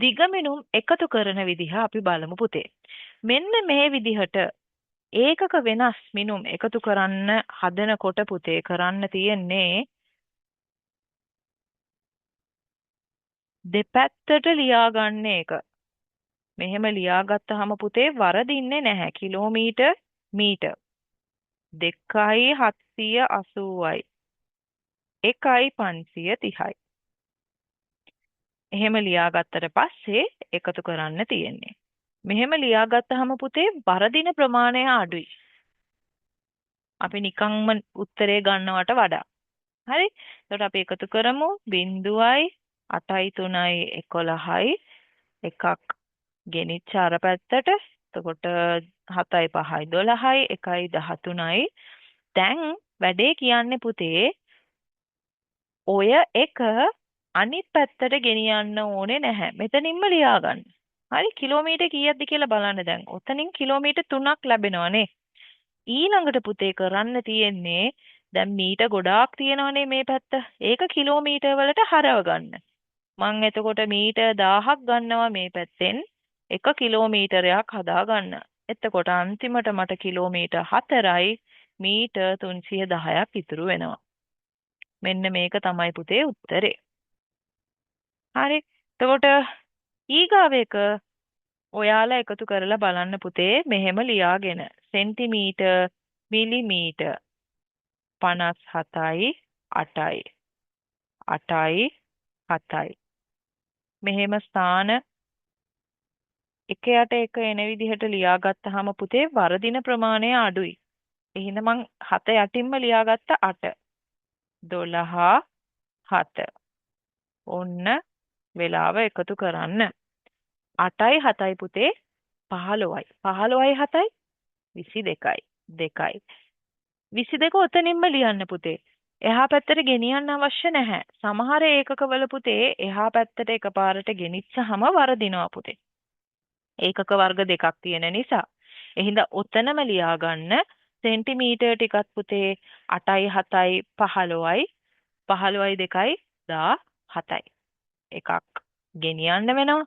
දිගමිනුම් එකතු කරන විදිහ අපි බලමු පුතේ. මෙන්න මේ විදිහට ඒකක වෙනස් මිනුම් එකතු කරන්න හදනකොට පුතේ කරන්න තියෙන්නේ දෙපැත්තට ලියාගන්න එක. මෙහෙම ලියාගත්තාම පුතේ වරදින්නේ නැහැ. කිලෝමීටර් මීටර් 2.780යි 1.530යි. එහෙම ලියාගත්තට පස්සේ එකතු කරන්න තියෙන්නේ. මෙහෙම ලියාගත්තාම පුතේ වරදින ප්‍රමාණය අඩුයි. අපි නිකන්ම උත්තරේ ගන්නවට වඩා. හරි? එතකොට අපි එකතු කරමු 0යි 8යි 3යි 11යි එකක් ගෙනිච්ච අර පැත්තට. එතකොට 7යි 5යි 12යි 1යි 13යි. දැන් වැඩේ කියන්නේ පුතේ ඔය එක අනිත් පැත්තට ගෙනියන්න ඕනේ නැහැ. මෙතනින්ම ලියාගන්න. හරි කිලෝමීටර් කීයක්ද කියලා බලන්න දැන්. ඔතනින් කිලෝමීටර් 3ක් ලැබෙනවනේ. ඊළඟට පුතේ කරන්න තියෙන්නේ දැන් මීටර් ගොඩාක් තියෙනවනේ මේ පැත්ත. ඒක කිලෝමීටර් වලට හරව ගන්න. මං එතකොට මීටර් 1000ක් ගන්නවා මේ පැත්තෙන්. 1 කිලෝමීටරයක් හදා ගන්න. එතකොට අන්තිමට මට කිලෝමීටර් 4යි මීටර් 310ක් ඉතුරු වෙනවා. මෙන්න මේක තමයි පුතේ උත්තරේ. හරි. එතකොට ඊගාව එක ඔයාලා එකතු කරලා බලන්න පුතේ මෙහෙම ලියාගෙන සෙන්ටිමීටර් මිලිමීටර් 57යි 8යි 8යි 7යි මෙහෙම ස්ථාන එක යට එක එන විදිහට ලියාගත්තාම පුතේ වරදින ප්‍රමාණය අඩුයි. එහෙනම් මං 7 යටින්ම ලියාගත්ත 8 12 7 ඔන්න වෙලාව එකතු කරන්න. 8යි 7යි පුතේ 15යි 15යි 7යි 22යි 2යි 22 ඔතනින්ම ලියන්න පුතේ. එහා පැත්තට ගෙනියන්න අවශ්‍ය නැහැ. සමහර ඒකකවල පුතේ එහා පැත්තට එකපාරට ගෙනිච්චහම වරදිනවා පුතේ. ඒකක වර්ග දෙකක් තියෙන නිසා. එහෙනම් ඔතනම ලියාගන්න සෙන්ටිමීටර් ටිකක් පුතේ 8යි 7යි 15යි 15යි 2යි 17යි. එකක් ගෙනියන්න වෙනවා.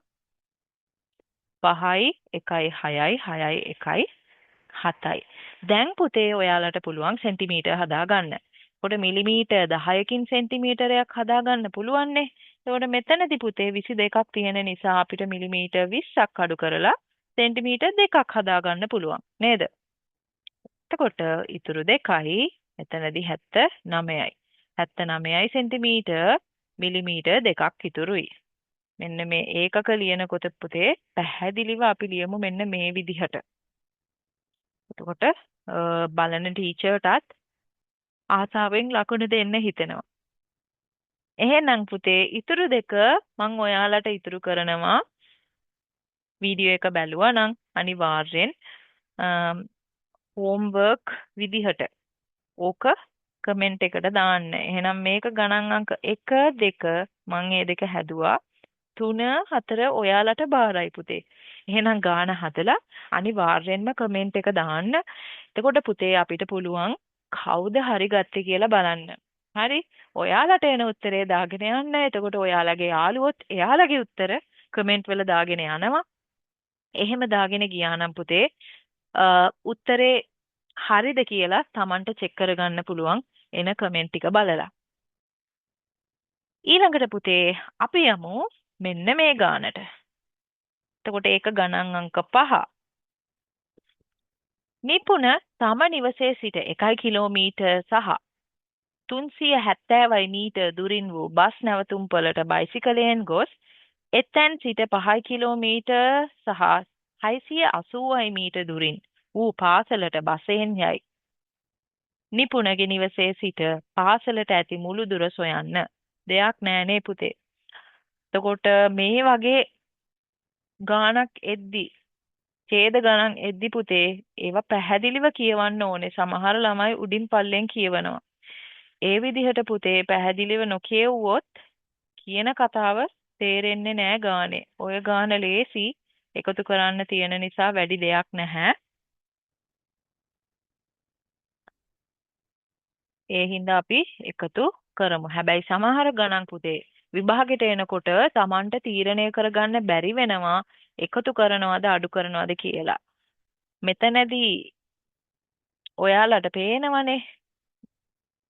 5යි 1යි 6යි 6යි 1යි 7යි. දැන් පුතේ ඔයාලට පුළුවන් සෙන්ටිමීටර් හදාගන්න. එතකොට මිලිමීටර් 10කින් සෙන්ටිමීටරයක් හදාගන්න පුළුවන් නේ. එතකොට මෙතනදී පුතේ 22ක් තියෙන නිසා අපිට මිලිමීටර් 20ක් අඩු කරලා සෙන්ටිමීටර් 2ක් හදාගන්න පුළුවන් නේද? එතකොට ඉතුරු 2යි මෙතනදී 79යි. 79යි සෙන්ටිමීටර් මිලිමීටර් 2ක් ඉතුරුයි. මෙන්න මේ ඒකක ලියනකොට පුතේ පැහැදිලිව අපි ලියමු මෙන්න මේ විදිහට. එතකොට බලන ටීචර්ටත් ආසාවෙන් ලකුණු දෙන්න හිතෙනවා. එහෙනම් පුතේ ඉතුරු දෙක මම ඔයාලට ඉතුරු කරනවා. වීඩියෝ එක බැලුවා නම් අනිවාර්යෙන් හෝම්වර්ක් විදිහට ඕක කමෙන්ට් එකට දාන්න. එහෙනම් මේක ගණන් අංක 1 2 මම මේ දෙක හැදුවා. 3 4 ඔයාලට බාරයි පුතේ. එහෙනම් ගාන හදලා අනිවාර්යෙන්ම කමෙන්ට් එක දාන්න. එතකොට පුතේ අපිට පුළුවන් කවුද හරි ගත්තේ කියලා බලන්න. හරි? ඔයාලට එන උත්තරේ දාගෙන යන්න. එතකොට ඔයාලගේ යාළුවොත් එයාලගේ උත්තර කමෙන්ට් වල දාගෙන යනවා. එහෙම දාගෙන ගියා නම් පුතේ උත්තරේ හරිද කියලා Tamanට චෙක් කරගන්න පුළුවන් එන කමෙන්ට් ටික බලලා. ඊළඟට පුතේ අපි යමු මෙන්න මේ ගානට. එතකොට ඒක ගණන් අංක 5. නිපුණ තම නිවසේ සිට 1 කිලෝමීටර් සහ 370 මීටර් දුරින් වූ බස් නැවතුම්පළට බයිසිකලයෙන් ගොස් එතැන් සිට 5 කිලෝමීටර් සහ 680 මීටර් දුරින් වූ පාසලට බසයෙන් යයි. නිපුණගේ නිවසේ සිට පාසලට ඇති මුළු දුර සොයන්න. දෙයක් නෑනේ පුතේ. එතකොට මේ වගේ ගානක් එද්දි ඡේද ගණන් එද්දි පුතේ ඒවා පැහැදිලිව කියවන්න ඕනේ. සමහර ළමයි උඩින් පල්ලෙන් කියවනවා. ඒ විදිහට පුතේ පැහැදිලිව නොකියවුවොත් කියන කතාව තේරෙන්නේ නෑ ගානේ. ඔය ගාන ලේසි එකතු කරන්න තියෙන නිසා වැඩි දෙයක් නැහැ. ඒ හින්දා අපි එකතු කරමු. හැබැයි සමහර ගණන් පුතේ විභාගෙට එනකොට Tamanට තීරණය කරගන්න බැරි වෙනවා එකතු කරනවද අඩු කරනවද කියලා. මෙතනදී ඔයාලට පේනවනේ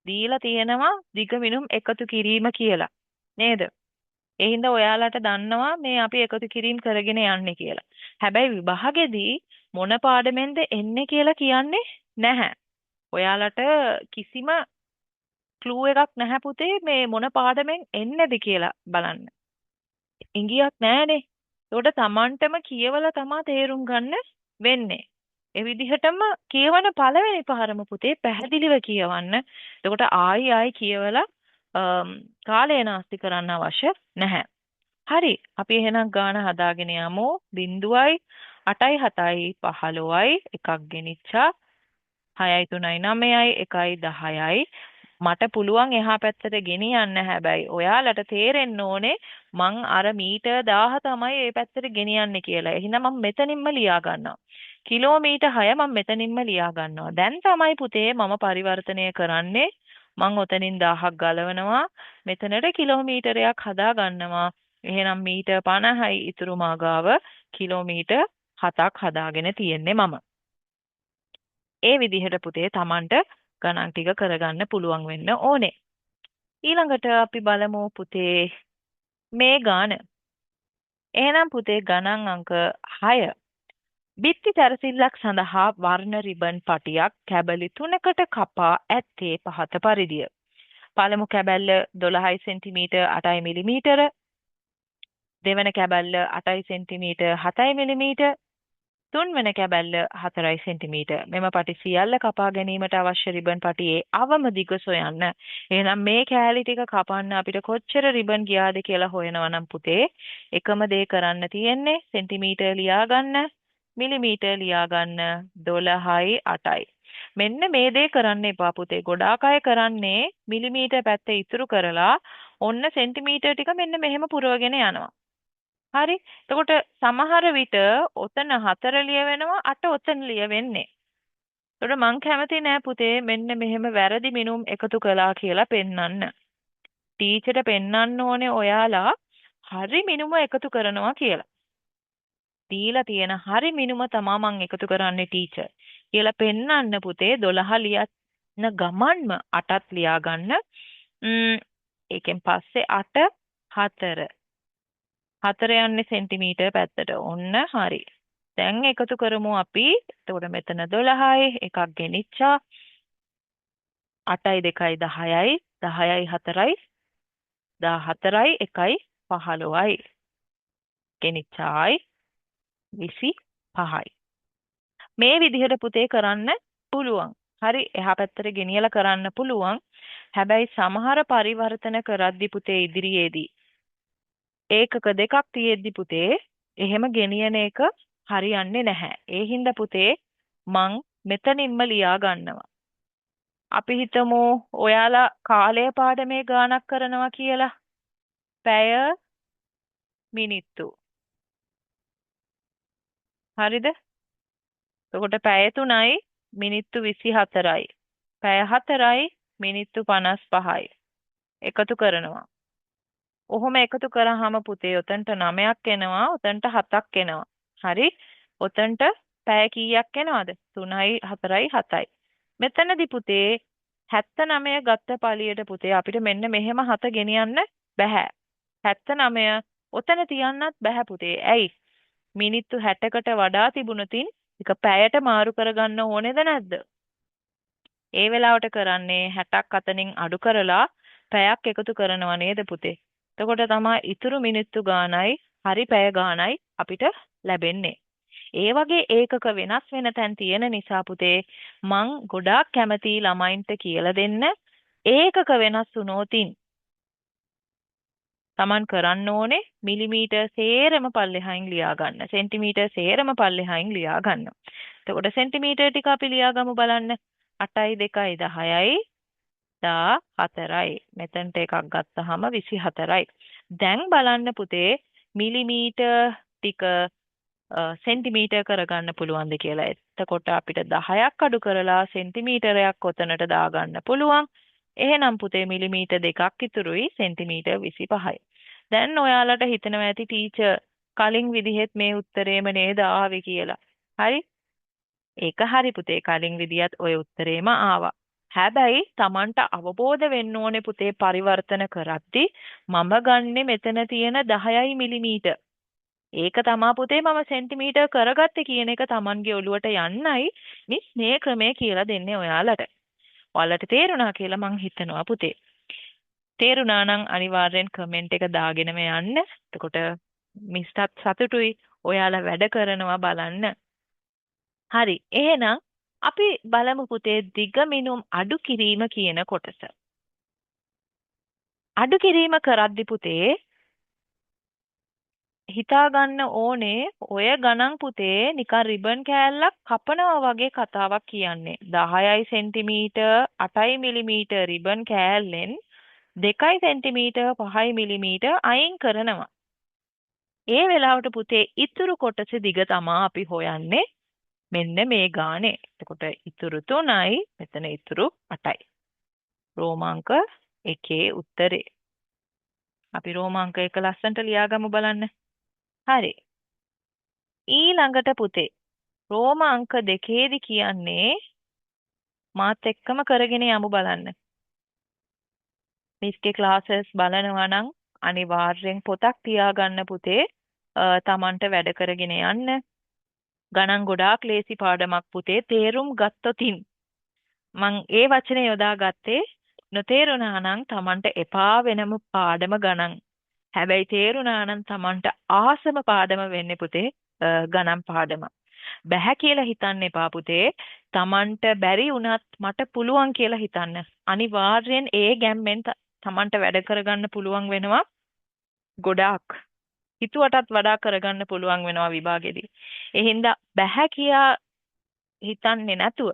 දීලා තියෙනවා දිග මිනුම් එකතු කිරීම කියලා. නේද? ඒ හින්දා ඔයාලට දන්නවා මේ අපි එකතු කිරීම කරගෙන යන්නේ කියලා. හැබැයි විභාගෙදී මොන පාඩමෙන්ද එන්නේ කියලා කියන්නේ නැහැ. ඔයාලට කිසිම ක්ලූ එකක් නැහැ පුතේ මේ මොන පාඩමෙන් එන්නේද කියලා බලන්න. ඉංගියක් නැහනේ. ඒකට Tamanටම කියවලා තමා තේරුම් ගන්න වෙන්නේ. ඒ විදිහටම කියවන පළවෙනි පාරම පුතේ පැහැදිලිව කියවන්න. එතකොට ආයි කියවලා කාලය නාස්ති කරන්න අවශ්‍ය නැහැ. හරි. අපි එහෙනම් ගාන හදාගෙන යමු. 0යි 8යි 7යි 15යි එකක් ගෙනිච්චා 6යි 3යි 9යි 1යි 10යි මට පුළුවන් එහා පැත්තට ගෙනියන්න හැබැයි ඔයාලට තේරෙන්න ඕනේ මං අර මීටර් 1000 තමයි ඒ පැත්තට ගෙනියන්නේ කියලා. එහෙනම් මම මෙතනින්ම ලියා ගන්නවා. කිලෝමීටර් 6 මම මෙතනින්ම ලියා ගන්නවා. දැන් තමයි පුතේ මම පරිවර්තනය කරන්නේ. මං ඔතනින් 1000ක් ගලවනවා. මෙතනට කිලෝමීටරයක් හදා ගන්නවා. එහෙනම් මීටර් 50යි ඉතුරු මාගාව කිලෝමීටර් 7ක් හදාගෙන තියෙන්නේ මම. ඒ විදිහට පුතේ Tamanට ගණන් ටික කරගන්න පුළුවන් වෙන්න ඕනේ. ඊළඟට අපි බලමු පුතේ මේ ගාන. එහෙනම් පුතේ ගණන් අංක 6. බිත්ති තැරසිල්ලක් සඳහා වර්ණ රිබන් පටියක් කැබලි 3කට කපා ඇත්තේ පහත පරිදිය. පළමු කැබැල්ල 12 සෙන්ටිමීටර් 8 මිලිමීටර. දෙවන කැබැල්ල 8 සෙන්ටිමීටර් 7 මිලිමීටර. තුන්වන කැබැල්ල 4 සෙන්ටිමීටර්. මෙම පටි සියල්ල කපා ගැනීමට අවශ්‍ය රිබන් පටියේ අවම දිග සොයන්න. එහෙනම් මේ කෑලි ටික කපන්න අපිට කොච්චර රිබන් ගියාද කියලා හොයනවා නම් පුතේ එකම දේ කරන්න තියෙන්නේ සෙන්ටිමීටර් ලියා ගන්න, මිලිමීටර් ලියා ගන්න 12යි 8යි. මෙන්න මේ දේ කරන්න එපා පුතේ. ගොඩාක් අය කරන්නේ මිලිමීටර් පැත්ත ඉතුරු කරලා ඔන්න සෙන්ටිමීටර් ටික මෙන්න මෙහෙම පුරවගෙන යනවා. හරි. එතකොට සමහර විට ඔතන 4 ලියවෙනවා 8 ඔතන ලියවෙන්නේ. එතකොට මං කැමති නෑ පුතේ මෙන්න මෙහෙම වැරදි මිනුම් එකතු කළා කියලා පෙන්වන්න. ටීචර්ට පෙන්වන්න ඕනේ ඔයාලා හරි මිනුම එකතු කරනවා කියලා. දීලා තියෙන හරි මිනුම තමා මං එකතු කරන්නේ ටීචර් කියලා පෙන්වන්න පුතේ 12 ලියන්න ගමන්ම 8ත් ලියා ගන්න. ඒකෙන් පස්සේ 8 4 4 යන්නේ සෙන්ටිමීටර් පැත්තට. ඔන්න හරි. දැන් එකතු කරමු අපි. එතකොට මෙතන 12යි එකක් ගෙනිච්චා 8යි 2යි 10යි 10යි 4යි 14යි 1යි 15යි ගෙනිච්චායි 25යි. මේ විදිහට පුතේ කරන්න පුළුවන්. හරි එහා පැත්තට ගෙනියලා කරන්න පුළුවන්. හැබැයි සමහර පරිවර්තන කරද්දි පුතේ ඉදිරියේදී ඒකක දෙකක් තියෙද්දි පුතේ එහෙම ගෙනියන එක හරියන්නේ නැහැ. ඒ හින්දා පුතේ මං මෙතනින්ම ලියා ගන්නවා. අපි හිතමු ඔයාලා කාලය පාඩමේ ගානක් කරනවා කියලා. පැය මිනිත්තු. හරිද? එතකොට පැය 3යි මිනිත්තු 24යි. පැය 4යි මිනිත්තු 55යි. එකතු කරනවා. ඔහොම එකතු කරාම පුතේ උතන්ට 9ක් එනවා, උතන්ට 7ක් එනවා. හරි? උතන්ට පැය කීයක් එනවද? 3යි 4යි 7යි. මෙතනදී පුතේ 79 ගත්ත පළියට පුතේ අපිට මෙන්න මෙහෙම 7 ගෙනියන්න බෑ. 79 උතන තියන්නත් බෑ පුතේ. ඇයි? මිනිත්තු 60කට වඩා තිබුණොතින් එක පැයට මාරු කරගන්න ඕනේද නැද්ද? ඒ වෙලාවට කරන්නේ 60ක් අතනින් අඩු කරලා පැයක් එකතු කරනවා නේද පුතේ? එතකොට තමයි ඉතුරු මිනිත්තු ගාණයි හරි පැය ගාණයි අපිට ලැබෙන්නේ. ඒ වගේ ඒකක වෙනස් වෙන තැන් තියෙන නිසා පුතේ මං ගොඩාක් කැමති ළමයින්ට කියලා දෙන්න ඒකක වෙනස් වුණොතින් Taman කරන්න ඕනේ මිලිමීටර් සේරම පල්ලෙහායින් ලියා ගන්න. සෙන්ටිමීටර් සේරම පල්ලෙහායින් ලියා ගන්න. එතකොට සෙන්ටිමීටර් ටික අපි ලියා ගමු බලන්න. 8යි 2යි 10යි 14යි. මෙතනට එකක් ගත්තාම 24යි. දැන් බලන්න පුතේ මිලිමීටර් ටික සෙන්ටිමීටර් කරගන්න පුළුවන්ද කියලා. එතකොට අපිට 10ක් අඩු කරලා සෙන්ටිමීටරයක් ඔතනට දාගන්න පුළුවන්. එහෙනම් පුතේ මිලිමීටර් 2ක් ඉතුරුයි සෙන්ටිමීටර් 25යි. දැන් ඔයාලට හිතෙනවා ඇති ටීචර් කලින් විදිහෙත් මේ උත්තරේම නේද ආවේ කියලා. හරි? ඒක හරි පුතේ. කලින් විදියත් ওই උත්තරේම ආවා. හැබැයි Tamanට අවබෝධ වෙන්න ඕනේ පුතේ පරිවර්තන කරද්දී මම ගන්නෙ මෙතන තියෙන 10යි මිලිමීටර්. ඒක තමා පුතේ මම සෙන්ටිමීටර් කරගත්තේ කියන එක Tamanගේ ඔළුවට යන්නයි මිස් මේ ක්‍රමය කියලා දෙන්නේ ඔයාලට. ඔයාලට තේරුණා කියලා මං හිතනවා පුතේ. තේරුණා නම් අනිවාර්යෙන් කමෙන්ට් එක දාගෙනම යන්න. එතකොට මිස්ටත් සතුටුයි. ඔයාලා වැඩ කරනවා බලන්න. හරි. එහෙනම් අපි බලමු පුතේ දිග මිනුම් අඩු කිරීම කියන කොටස. අඩු කිරීම කරද්දි පුතේ හිතා ගන්න ඕනේ ඔය ගණන් පුතේ නිකන් රිබන් කෑල්ලක් කපනවා වගේ කතාවක් කියන්නේ. 10යි සෙන්ටිමීටර් 8යි මිලිමීටර් රිබන් කෑල්ලෙන් 2යි සෙන්ටිමීටර් 5යි මිලිමීටර් අයින් කරනවා. ඒ වෙලාවට පුතේ ඉතුරු කොටස දිග තමා අපි හොයන්නේ. මෙන්න මේ ගානේ. එතකොට ඉතුරු 3යි මෙතන ඉතුරු 8යි. රෝමාංක 1 උත්තරේ. අපි රෝමාංක 1 ලස්සන්ට ලියාගමු බලන්න. හරි. ඊළඟට පුතේ රෝමාංක 2ේදී කියන්නේ මාත් එක්කම කරගෙන යමු බලන්න. මිස්ගේ ක්ලාසස් බලනවා නම් අනිවාර්යෙන් පොතක් තියාගන්න පුතේ. තමන්ට වැඩ කරගෙන යන්න. ගණන් ගොඩාක් ලේසි පාඩමක් පුතේ. තේරුම් ගත්තොතින් මං ඒ වචනේ යොදාගත්තේ නොතේරුණා නම් තමන්ට එපා වෙනම පාඩම ගණන්. හැබැයි තේරුණා නම් තමන්ට ආසම පාඩම වෙන්නේ පුතේ ගණන් පාඩම. බැහැ කියලා හිතන්න එපා පුතේ. තමන්ට බැරි වුණත් මට පුළුවන් කියලා හිතන්න. අනිවාර්යෙන් ඒ ගැම්මෙන් තමන්ට වැඩ කරගන්න පුළුවන් වෙනවා ගොඩාක්. හිතුවටත් වඩා කරගන්න පුළුවන් වෙනවා විභාගෙදී. ඒ හින්දා බැහැ කියා හිතන්නේ නැතුව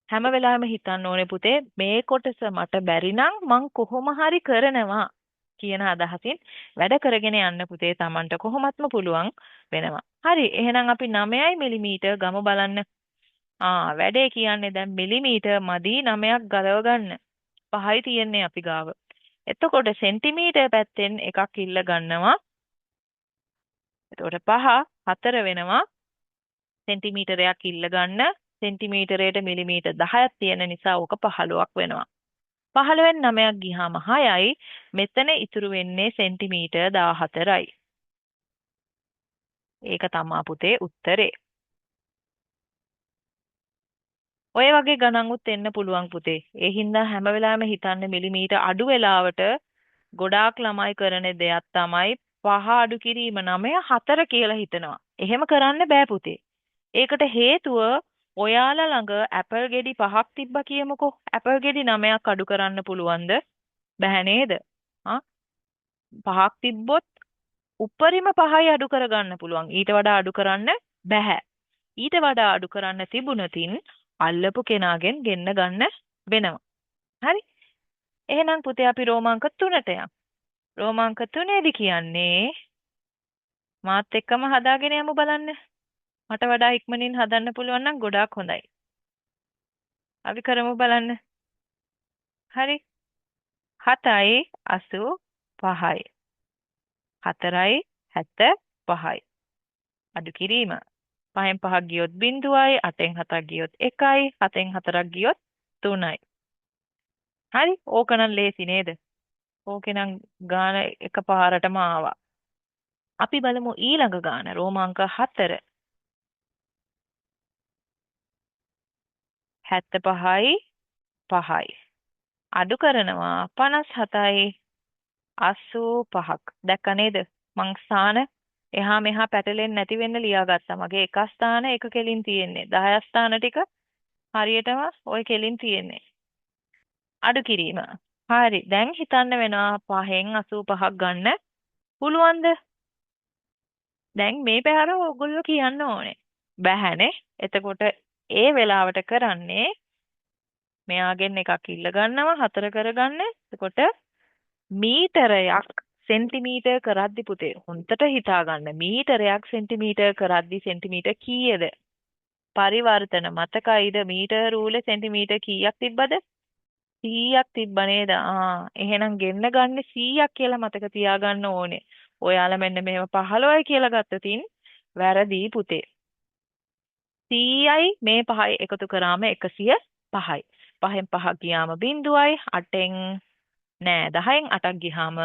හැම වෙලාවෙම හිතන්න ඕනේ පුතේ මේ කොටස මට බැරි නම් මං කොහොම හරි කරනවා කියන අදහසින් වැඩ කරගෙන යන්න පුතේ. Tamanට කොහොමත්ම පුළුවන් වෙනවා. හරි. එහෙනම් අපි 9යි මිලිමීටර් ගමු බලන්න. වැඩේ කියන්නේ දැන් මිලිමීටර් මදි 9ක් ගලව ගන්න. 5යි තියෙන්නේ අපි ගාව. එතකොට සෙන්ටිමීටර් පැත්තෙන් එකක් ඉල්ල ගන්නවා. එතකොට 5 4 වෙනවා. සෙන්ටිමීටරයක් ඉල්ල ගන්න. සෙන්ටිමීටරයට මිලිමීටර් 10ක් තියෙන නිසා ඕක 15ක් වෙනවා. 15න් 9ක් ගියාම 6යි. මෙතන ඉතුරු වෙන්නේ සෙන්ටිමීටර් 14යි. ඒක තමා පුතේ උත්තරේ. ඔය වගේ ගණන්ුත් එන්න පුළුවන් පුතේ. ඒ හින්දා හැම වෙලාවෙම හිතන්න මිලිමීටර් අඩු වෙලාවට ගොඩාක් ළමයි කරන දෙයක් තමයි 5 අඩු කිරීම 9 4 කියලා හිතනවා. එහෙම කරන්න බෑ පුතේ. ඒකට හේතුව ඔයාලා ළඟ ඇපල් ගෙඩි 5ක් තිබ්බා කියමුකෝ. ඇපල් ගෙඩි 9ක් අඩු කරන්න පුළුවන්ද? බැහැ නේද? 5ක් තිබ්බොත් උපරිම 5යි අඩු කරගන්න පුළුවන්. ඊට වඩා අඩු කරන්න බැහැ. ඊට වඩා අඩු කරන්න තිබුණතින් අල්ලපු කෙනාගෙන් ගෙන්න ගන්න වෙනවා. හරි? එහෙනම් පුතේ අපි රෝමාංක 3ට යමු. රෝමාංක 3ේදී කියන්නේ මාත් එක්කම හදාගෙන යමු බලන්න. මට වඩා ඉක්මනින් හදන්න පුළුවන් නම් ගොඩාක් හොඳයි. අපි කරමු බලන්න. හරි. 7යි 85යි. 4යි 75යි. අඩු කිරීම. 5න් 5ක් ගියොත් 0යි, 8න් 7ක් ගියොත් 1යි, 7න් 4ක් ගියොත් 3යි. හරි? ඕකනම් ලේසි නේද? ඕකේනම් ගාන එකපාරටම ආවා. අපි බලමු ඊළඟ ගාන රෝමාංක 4. 75යි 5යි. අඩු කරනවා 57යි 85ක්. දැක්ක නේද? මං ස්ථාන එහා මෙහා පැටලෙන්නේ නැති වෙන්න ලියාගත්තා. මගේ එක ස්ථාන එක කෙලින් තියෙන්නේ. 10 ස්ථාන ටික හරියටම ওই කෙලින් තියෙන්නේ. අඩු කිරීම. හරි. දැන් හිතන්න වෙනවා 5න් 85ක් ගන්න පුළුවන්ද? දැන් මේ පැහැර ඕගොල්ලෝ කියන්න ඕනේ. බැහැනේ. එතකොට ඒ වෙලාවට කරන්නේ මෙයාගෙන් එකක් ඉල්ල ගන්නවා 4 කරගන්න. එතකොට මීටරයක් සෙන්ටිමීටර් කරද්දි පුතේ හොන්තට හිතා ගන්න. මීටරයක් සෙන්ටිමීටර් කරද්දි සෙන්ටිමීටර් කීයද? පරිවර්තන මතකයිද? මීටර් රූලේ සෙන්ටිමීටර් කීයක් තිබ්බද? 100ක් තිබ්බ නේද? එහෙනම් ගෙන්න ගන්න 100ක් කියලා මතක තියාගන්න ඕනේ. ඔයාලා මෙන්න මෙහෙම 15යි කියලා ගත්තතින් වැරදි පුතේ. 100යි මේ 5යි එකතු කරාම 105යි. 5න් 5 ගියාම 0යි. 8න් නෑ 10න් 8ක් ගියාම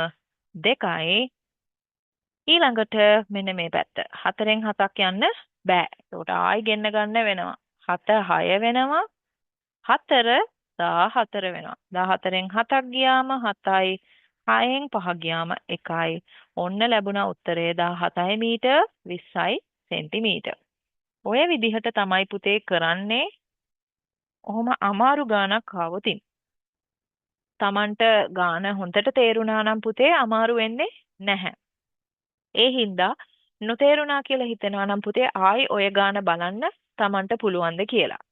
2යි. ඊළඟට මෙන්න මේ පැත්ත. 4න් 7ක් යන්න බෑ. ඒකට ආයි ගෙන්න ගන්න වෙනවා. 7 6 වෙනවා. 4 14 වෙනවා. 14න් 7ක් ගියාම 7යි. 6න් 5 ගියාම 1යි. ඔන්න ලැබුණා උත්තරය 17යි මීටර් 20යි සෙන්ටිමීටර්. ඔය විදිහට තමයි පුතේ කරන්නේ. ඔහොම අමාරු ගානක් ආවොතින්. Tamanට ගාන හොඳට තේරුණා නම් පුතේ අමාරු වෙන්නේ නැහැ. ඒ හින්දා නොතේරුණා කියලා හිතෙනවා නම් පුතේ ආයි ඔය ගාන බලන්න Tamanට පුළුවන්ද කියලා.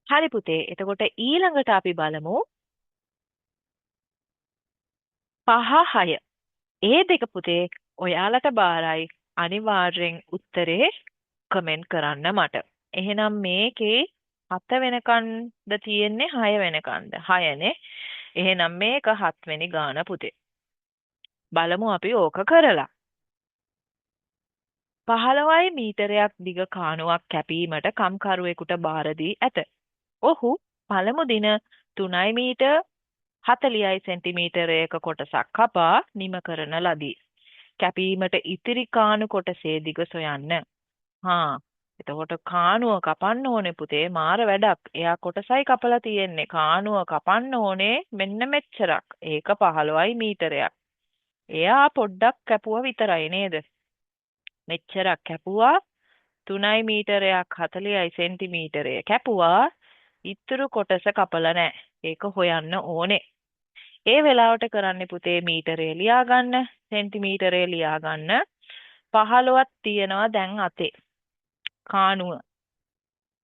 හරි පුතේ. එතකොට ඊළඟට අපි බලමු 5 6. ඒ දෙක පුතේ ඔයාලට බාරයි අනිවාර්යෙන් උත්තරේ කමෙන්ට් කරන්න මට. එහෙනම් මේකේ 7 වෙනකන්ද තියෙන්නේ 6 වෙනකන්ද? 6නේ. එහෙනම් මේක 7 වෙනි ගාන පුතේ. බලමු අපි ඕක කරලා. 15යි මීටරයක් දිග කානුවක් කැපීමට කම්කරුවෙකුට බාර දී ඇත. ඔහු පළමු දින 3යි මීටර් 40යි සෙන්ටිමීටරයක කොටසක් කපා නිම කරන ලදී. කැපීමට ඉතිරි කාණු කොටසේ දිග සොයන්න. එතකොට කාණුව කපන්න ඕනේ පුතේ මාර වැඩක්. එයා කොටසයි කපලා තියෙන්නේ. කාණුව කපන්න ඕනේ මෙන්න මෙච්චරක්. ඒක 15යි මීටරයක්. එයා පොඩ්ඩක් කැපුවා විතරයි නේද? මෙච්චරක් කැපුවා 3යි මීටරයක් 40යි සෙන්ටිමීටරය කැපුවා. ඉතුරු කොටස කපලා නැහැ. ඒක හොයන්න ඕනේ. ඒ වෙලාවට කරන්නේ පුතේ මීටරය ලියා ගන්න, සෙන්ටිමීටරය ලියා ගන්න. 15ක් තියෙනවා දැන් අතේ. කාණුව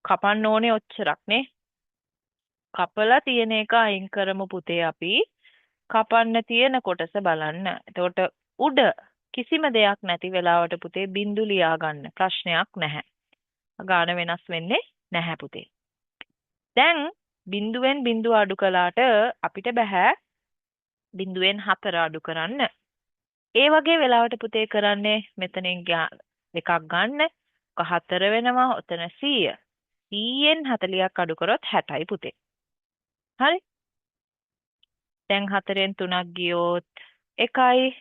කපන්න ඕනේ ඔච්චරක් නේ. කපලා තියෙන එක අයින් කරමු පුතේ අපි. කපන්න තියෙන කොටස බලන්න. එතකොට උඩ කිසිම දෙයක් නැති වෙලාවට පුතේ බිංදු ලියා ගන්න. ප්‍රශ්නයක් නැහැ. ගාන වෙනස් වෙන්නේ නැහැ පුතේ. දැන් බිංදුවෙන් බිංදුව අඩු කළාට අපිට බෑ බිංදුවෙන් 4 අඩු කරන්න. ඒ වගේ වෙලාවට පුතේ කරන්නේ මෙතනින් එකක් ගන්න. 4 වෙනවා. ඔතන 100. 100න් 40ක් අඩු කරොත් 60යි පුතේ. හරි. දැන් 4න් 3ක් ගියොත් 1යි.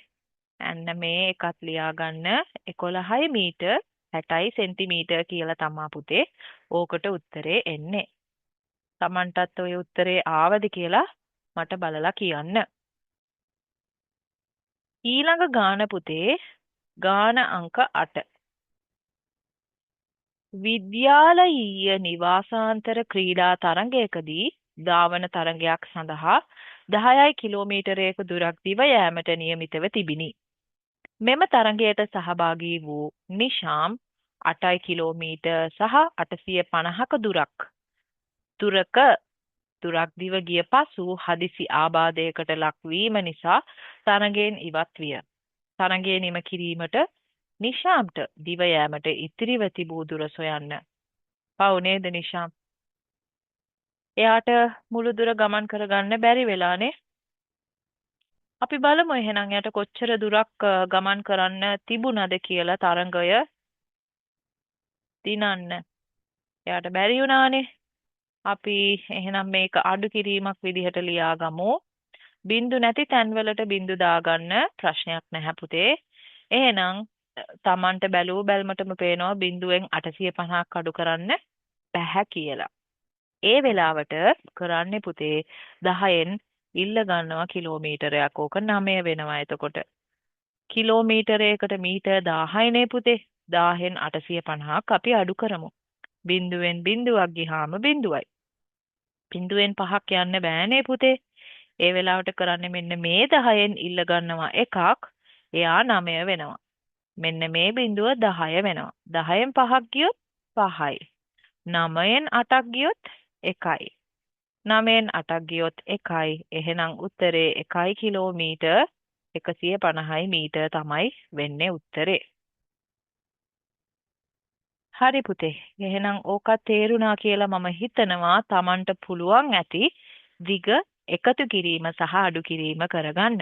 අන්න මේ එකත් ලියා ගන්න. 11යි මීටර් 60යි සෙන්ටිමීටර් කියලා තමා පුතේ ඕකට උත්තරේ එන්නේ. Tamanටත් ඔය උත්තරේ ආවද කියලා මට බලලා කියන්න. ඊළඟ ගාන පුතේ ගාන අංක 8. විද්‍යාලයීය නිවාසාන්තර ක්‍රීඩා තරඟයකදී ධාවන තරඟයක් සඳහා 10යි කිලෝමීටරයක දුරක් දිව යාමට නියමිතව තිබිනි. මෙම තරඟයට සහභාගී වූ නිශාම් 8යි කිලෝමීටර් සහ 850ක දුරක් දිව ගිය පසු හදිසි ආබාධයකට ලක්වීම නිසා තරඟයෙන් ඉවත් විය. තරඟය නිම කිරීමට නිශාම්ට දිව යාමට ඉතිරිව තිබූ දුර සොයන්න. පව් නේද නිශාම්? එයාට මුළු දුර ගමන් කරගන්න බැරි වෙලානේ. අපි බලමු එහෙනම් යට කොච්චර දුරක් ගමන් කරන්න තිබුණද කියලා තරඟය දිනන්න. එයාට බැරි වුණානේ. අපි එහෙනම් මේක අඩු කිරීමක් විදිහට ලියාගමු. බිංදු නැති තැන්වලට බිංදු දාගන්න ප්‍රශ්නයක් නැහැ පුතේ. එහෙනම් Tamanට බැලූ බැල්මටම පේනවා බිංදුවෙන් 850ක් අඩු කරන්න බැහැ කියලා. ඒ වෙලාවට කරන්නේ පුතේ 10න් ඉල්ල ගන්නවා කිලෝමීටරයක්. ඕක 9 වෙනවා එතකොට. කිලෝමීටරයකට මීටර් 1000නේ පුතේ. 1000න් 850ක් අපි අඩු කරමු. බිංදුවෙන් බිංදුවක් ගියාම බිංදුවයි. බිංදුවෙන් 5ක් යන්න බෑනේ පුතේ. ඒ වෙලාවට කරන්නේ මෙන්න මේ 10න් ඉල්ල ගන්නවා එකක්. එයා 9 වෙනවා. මෙන්න මේ බිංදුව 10 වෙනවා. 10න් 5ක් ගියොත් 5යි. 9න් 8ක් ගියොත් 1යි. 9න් 8ක් ගියොත් 1යි. එහෙනම් උත්තරේ 1 කිලෝමීටර් 150යි මීටර් තමයි වෙන්නේ උත්තරේ. හරි පුතේ. එහෙනම් ඕකත් තේරුණා කියලා මම හිතනවා Tamanට පුළුවන් ඇති දිග එකතු කිරීම සහ අඩු කිරීම කරගන්න.